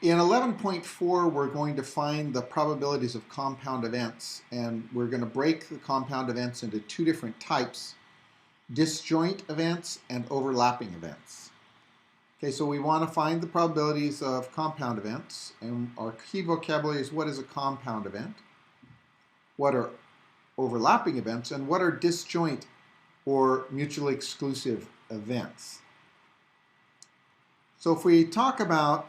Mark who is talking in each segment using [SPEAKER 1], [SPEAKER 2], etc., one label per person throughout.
[SPEAKER 1] In 11.4, we're going to find the probabilities of compound events, and we're going to break the compound events into two different types: disjoint events and overlapping events. Okay, so we want to find the probabilities of compound events, and our key vocabulary is: what is a compound event, what are overlapping events, and what are disjoint or mutually exclusive events. So if we talk about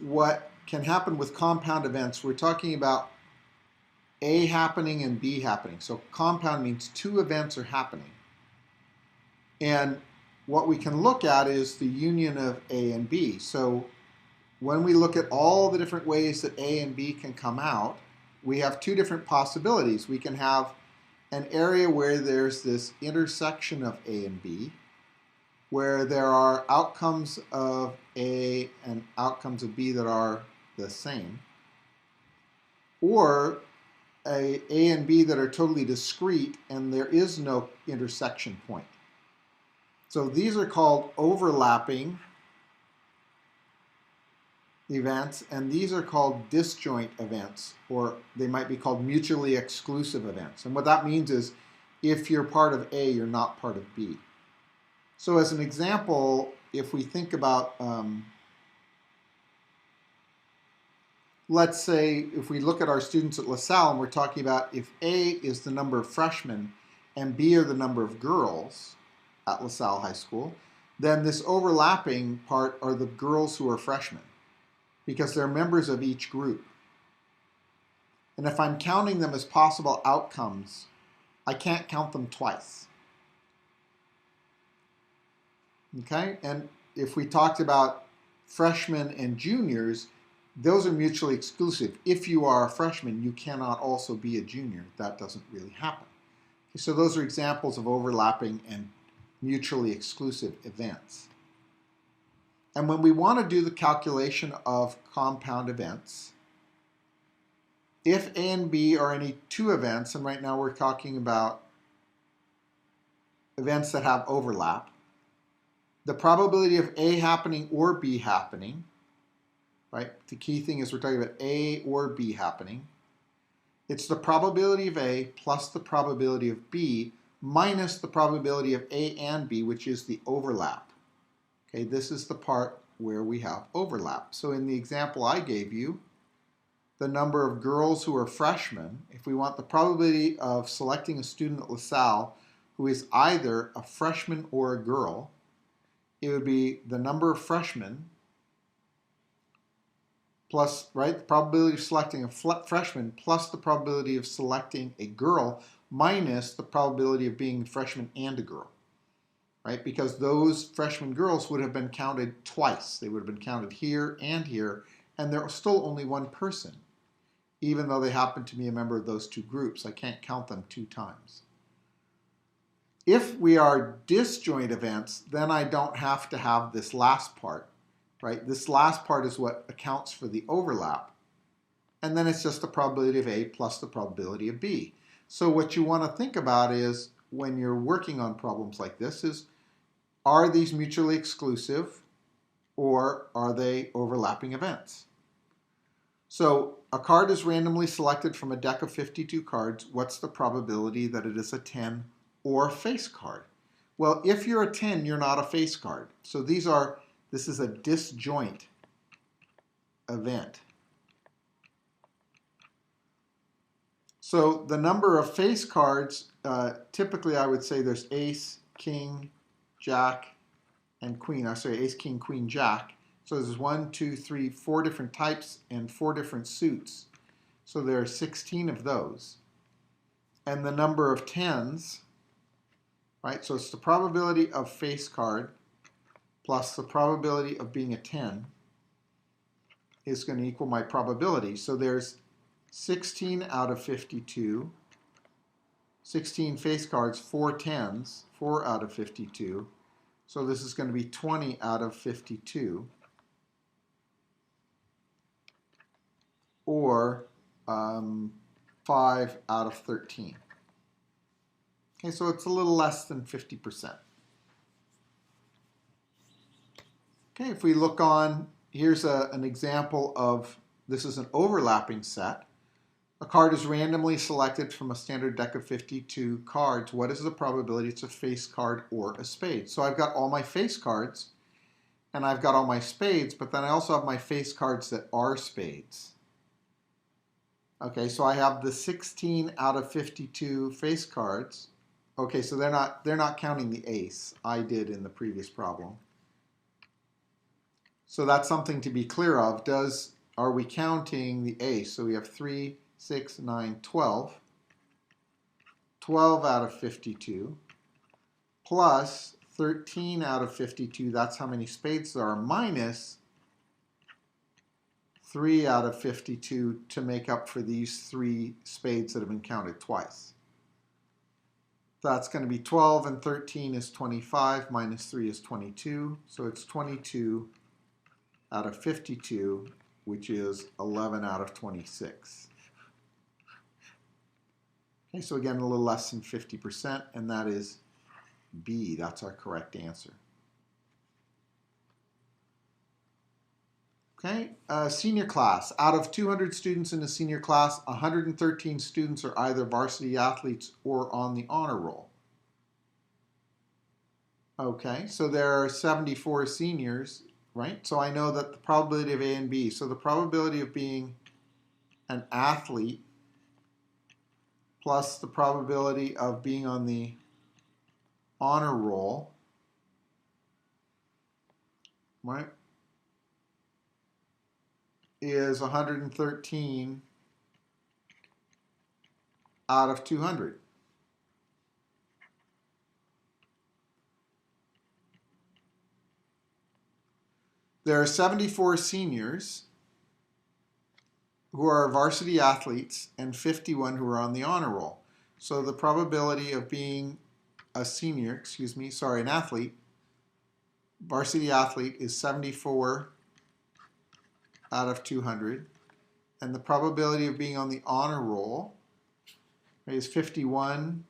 [SPEAKER 1] what can happen with compound events, we're talking about A happening and B happening. So compound means two events are happening. And what we can look at is the union of A and B. So when we look at all the different ways that A and B can come out, we have two different possibilities. We can have an area where there's this intersection of A and B, where there are outcomes of A and outcomes of B that are the same, or A and B that are totally discrete and there is no intersection point. So these are called overlapping events, and these are called disjoint events, or they might be called mutually exclusive events. And what that means is if you're part of A, you're not part of B. So as an example, if we think about, let's say if we look at our students at LaSalle and we're talking about if A is the number of freshmen and B are the number of girls at LaSalle High School, then this overlapping part are the girls who are freshmen, because they're members of each group. And if I'm counting them as possible outcomes, I can't count them twice. Okay, and if we talked about freshmen and juniors, those are mutually exclusive. If you are a freshman, you cannot also be a junior. That doesn't really happen. Okay, so those are examples of overlapping and mutually exclusive events. And when we want to do the calculation of compound events, if A and B are any two events, and right now we're talking about events that have overlap, the probability of A happening or B happening, right? The key thing is we're talking about A or B happening. It's the probability of A plus the probability of B minus the probability of A and B, which is the overlap. Okay, this is the part where we have overlap. So in the example I gave you, the number of girls who are freshmen, if we want the probability of selecting a student at LaSalle who is either a freshman or a girl, it would be the number of freshmen plus, right, the probability of selecting a freshman plus the probability of selecting a girl minus the probability of being a freshman and a girl, right? Because those freshman girls would have been counted twice. They would have been counted here, and there was still only one person, even though they happen to be a member of those two groups. I can't count them two times. If we are disjoint events, then I don't have to have this last part, right? This last part is what accounts for the overlap. And then it's just the probability of A plus the probability of B. So what you want to think about is, when you're working on problems like this, is are these mutually exclusive or are they overlapping events? So a card is randomly selected from a deck of 52 cards. What's the probability that it is a 10 or a face card? Well, if you're a 10, you're not a face card. So this is a disjoint event. So the number of face cards, typically I would say there's ace, king, jack, and queen. I say ace, king, queen, jack. So there's 1, 2, 3, 4 different types and 4 different suits. So there are 16 of those. And the number of tens, right? So it's the probability of face card plus the probability of being a 10 is going to equal my probability. So there's 16 out of 52, 16 face cards, 4 tens, 4 out of 52. So this is going to be 20 out of 52, or 5 out of 13. Okay, so it's a little less than 50%. Okay, if we look on here's an example of, this is an overlapping set. A card is randomly selected from a standard deck of 52 cards. What is the probability it's a face card or a spade? So I've got all my face cards, and I've got all my spades, but then I also have my face cards that are spades. Okay, so I have the 16 out of 52 face cards. Okay, so they're not counting the ace. I did in the previous problem. So that's something to be clear of. Are we counting the ace? So we have 3, 6, 9, 12. 12 out of 52 plus 13 out of 52, that's how many spades there are, minus 3 out of 52 to make up for these 3 spades that have been counted twice. That's going to be 12 and 13 is 25, minus 3 is 22, so it's 22 out of 52, which is 11 out of 26. Okay, so again, a little less than 50%, and that is B. That's our correct answer. Okay, senior class. Out of 200 students in the senior class, 113 students are either varsity athletes or on the honor roll. Okay, so there are 74 seniors, right? So I know that the probability of A and B, so the probability of being an athlete plus the probability of being on the honor roll, right, is 113 out of 200. There are 74 seniors who are varsity athletes and 51 who are on the honor roll. So the probability of being a senior, an athlete, varsity athlete, is 74 out of 200. And the probability of being on the honor roll is 51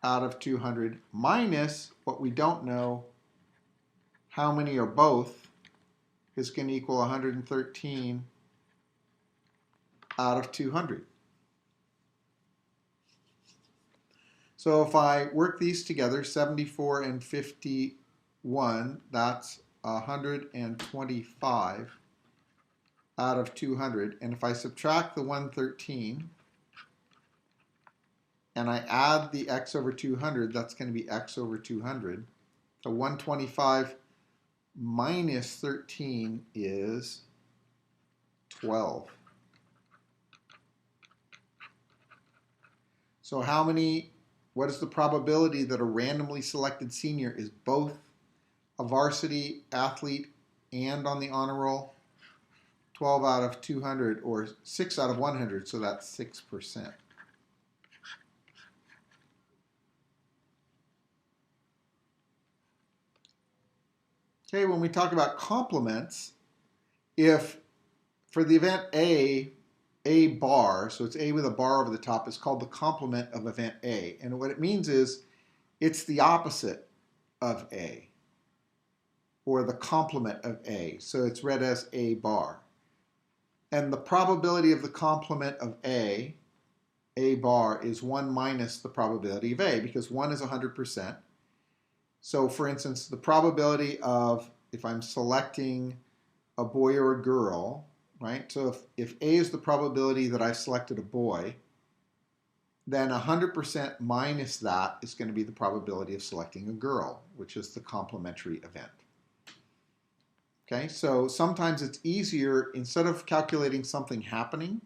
[SPEAKER 1] out of 200 minus what we don't know, how many are both, is going to equal 113 out of 200. So if I work these together, 74 and 51, that's 125 out of 200. And if I subtract the 113 and I add the x over 200, that's going to be x over 200. So 125 minus 13 is 12. So what is the probability that a randomly selected senior is both a varsity athlete and on the honor roll? 12 out of 200, or 6 out of 100, so that's 6%. Okay, when we talk about complements, if for the event A bar, so it's A with a bar over the top, is called the complement of event A. And what it means is it's the opposite of A, or the complement of A. So it's read as A bar. And the probability of the complement of A bar, is 1 minus the probability of A, because 1 is 100%. So for instance, the probability of, if I'm selecting a boy or a girl, right? So if A is the probability that I selected a boy, then 100% minus that is going to be the probability of selecting a girl, which is the complementary event. Okay, so sometimes it's easier, instead of calculating something happening,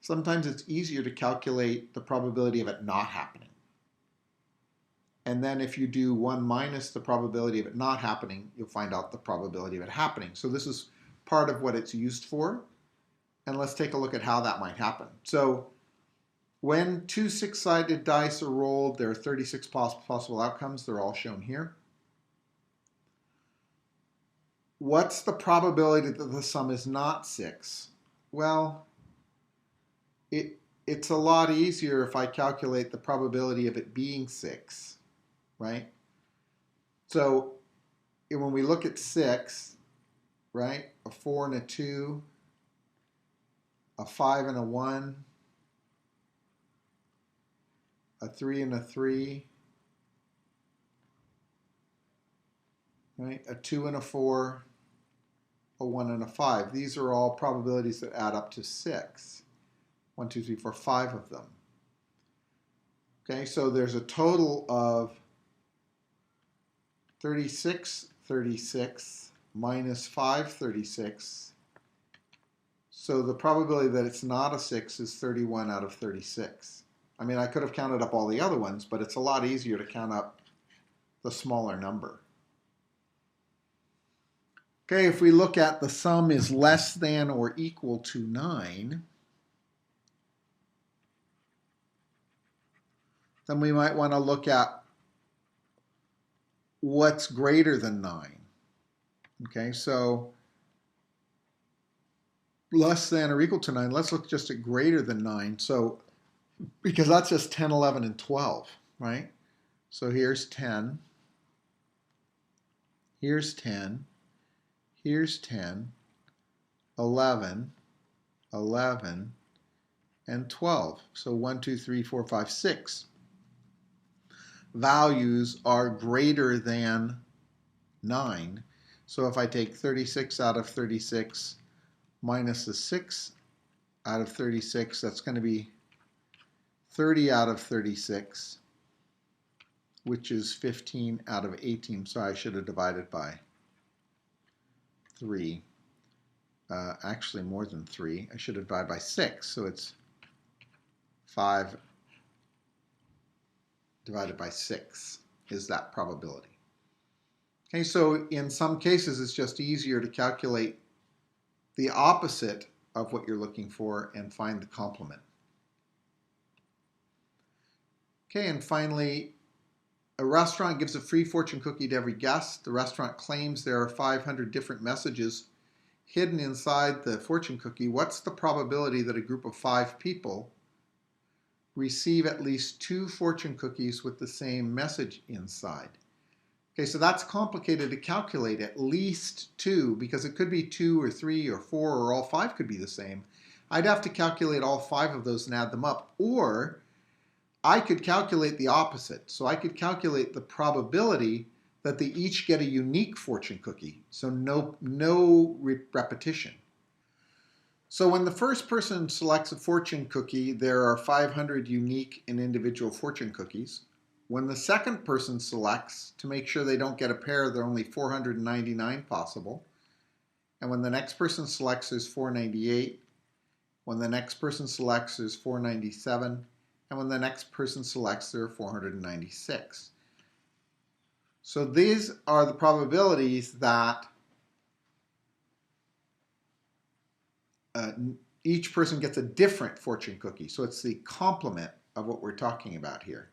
[SPEAKER 1] sometimes it's easier to calculate the probability of it not happening. And then if you do 1 minus the probability of it not happening, you'll find out the probability of it happening. So this is part of what it's used for. And let's take a look at how that might happen. So when 2 6-sided dice are rolled, there are 36 possible outcomes. They're all shown here. What's the probability that the sum is not 6? Well, it's a lot easier if I calculate the probability of it being 6, right? So when we look at 6, right, a 4 and a 2, a 5 and a 1, a 3 and a 3, right, a 2 and a 4, a 1 and a 5. These are all probabilities that add up to 6. 1, 2, 3, 4, 5 of them. Okay, so there's a total of 36, 36 minus 5, 36. So the probability that it's not a 6 is 31 out of 36. I mean, I could have counted up all the other ones, but it's a lot easier to count up the smaller number. Okay, if we look at the sum is less than or equal to 9, then we might want to look at what's greater than 9. Okay, so less than or equal to 9, let's look just at greater than 9. So, because that's just 10, 11, and 12, right? So here's 10, here's 10, here's 10, 11, 11, and 12. So 1, 2, 3, 4, 5, 6 values are greater than 9. So if I take 36 out of 36 minus the 6 out of 36, that's going to be 30 out of 36, which is 15 out of 18. So I should have divided by 3. Actually more than 3. I should have divided by 6. So it's 5 divided by 6 is that probability. Okay, so in some cases it's just easier to calculate the opposite of what you're looking for and find the complement. Okay, and finally, a restaurant gives a free fortune cookie to every guest. The restaurant claims there are 500 different messages hidden inside the fortune cookie. What's the probability that a group of 5 people receive at least 2 fortune cookies with the same message inside? Okay, so that's complicated to calculate, at least 2, because it could be 2 or 3 or 4 or all 5 could be the same. I'd have to calculate all 5 of those and add them up, or I could calculate the opposite. So I could calculate the probability that they each get a unique fortune cookie, so no repetition. So when the first person selects a fortune cookie, there are 500 unique and individual fortune cookies. When the second person selects, to make sure they don't get a pair, there are only 499 possible. And when the next person selects, there's 498. When the next person selects, there's 497. And when the next person selects, there are 496. So these are the probabilities that each person gets a different fortune cookie. So it's the complement of what we're talking about here.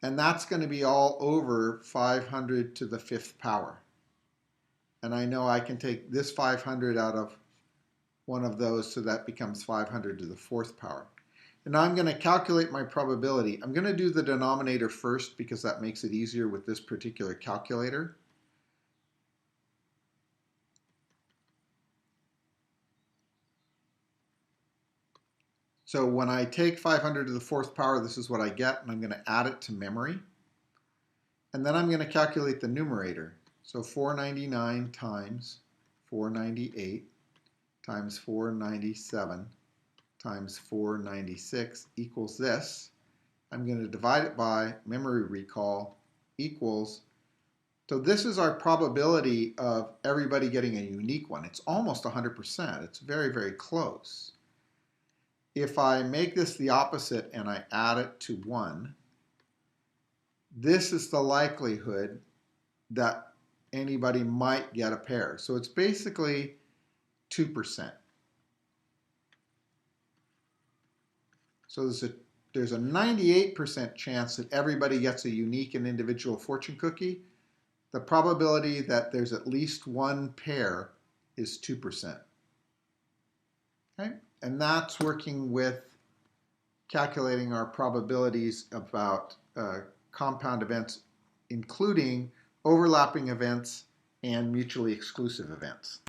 [SPEAKER 1] And that's going to be all over 500 to the 5th power. And I know I can take this 500 out of one of those, so that becomes 500 to the 4th power. And now I'm going to calculate my probability. I'm going to do the denominator first because that makes it easier with this particular calculator. So when I take 500 to the 4th power, this is what I get, and I'm going to add it to memory. And then I'm going to calculate the numerator. So 499 times 498 times 497 times 496 equals this. I'm going to divide it by memory recall equals. So this is our probability of everybody getting a unique one. It's almost 100%. It's very, very close. If I make this the opposite and I add it to 1, this is the likelihood that anybody might get a pair. So it's basically 2%. So there's a 98% chance that everybody gets a unique and individual fortune cookie. The probability that there's at least one pair is 2%. Okay? And that's working with calculating our probabilities about compound events including overlapping events and mutually exclusive events.